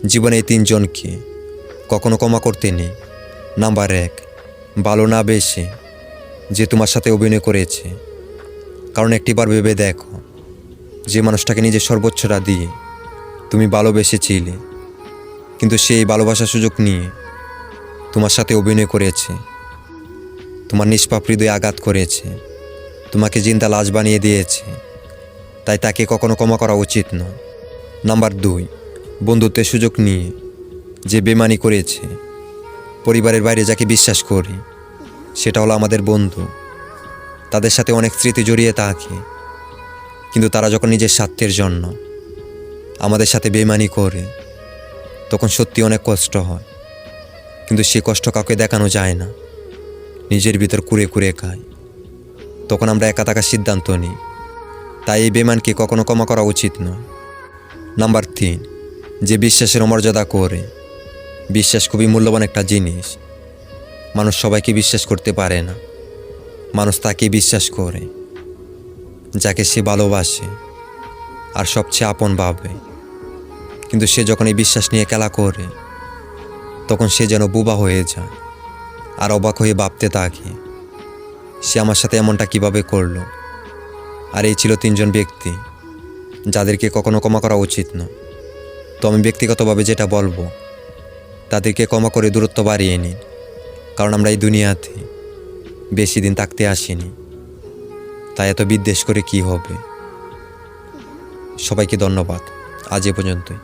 জীবনে এই তিনজনকে কখনো ক্ষমা করতে নেই। নাম্বার 1, ভালো না বেশে যে তোমার সাথে অভিনয় করেছে। কারণ একটিবার ভেবে দেখো, যে মানুষটাকে নিজের সর্বোচ্চটা দিয়ে তুমি ভালোবেসেছিলে, কিন্তু সেই ভালোবাসার সুযোগ নিয়ে তোমার সাথে অভিনয় করেছে, তোমার নিষ্পাপ হৃদয়ে আঘাত করেছে, তোমাকে জিন্দা লাশ বানিয়ে দিয়েছে, তাই তাকে কখনো ক্ষমা করা উচিত নয়। নাম্বার 2, বন্ধুত্বের সুযোগ নিয়ে যে বেমানি করেছে। পরিবারের বাইরে যাকে বিশ্বাস করি সেটা হলো আমাদের বন্ধু। তাদের সাথে অনেক স্মৃতি জড়িয়ে থাকে, কিন্তু তারা যখন নিজের স্বার্থের জন্য আমাদের সাথে বেমানি করে, তখন সত্যি অনেক কষ্ট হয়। কিন্তু সে কষ্ট কাউকে দেখানো যায় না, নিজের ভিতর কুড়ে কুড়ে খায়। তখন আমরা একা থাকার সিদ্ধান্ত নিই। তাই এই বেমানকে কখনো ক্ষমা করা উচিত নয়। নাম্বার 3, যে বিশ্বাসের অমর্যাদা করে। বিশ্বাস খুবই মূল্যবান একটা জিনিস। মানুষ সবাইকে বিশ্বাস করতে পারে না। মানুষ তাকে বিশ্বাস করে যাকে সে ভালোবাসে আর সবচেয়ে আপন ভাবে। কিন্তু সে যখন এই বিশ্বাস নিয়ে খেলা করে, তখন সে যেন বোবা হয়ে যায় আর অবাক হয়ে ভাবতে থাকে, সে আমার সাথে এমনটা কিভাবে করলো। আর এই ছিল 3 জন ব্যক্তি যাদেরকে কখনো ক্ষমা করা উচিত নয়। তো আমি ব্যক্তিগতভাবে যেটা বলবো, তাদেরকে ক্ষমা করে দূরত্ব বাড়িয়ে নিন। কারণ আমরা এই দুনিয়াতে বেশি দিন থাকতে আসিনি, তাই এত বিদ্বেষ করে কি হবে। সবাইকে ধন্যবাদ। আজ এ পর্যন্তই।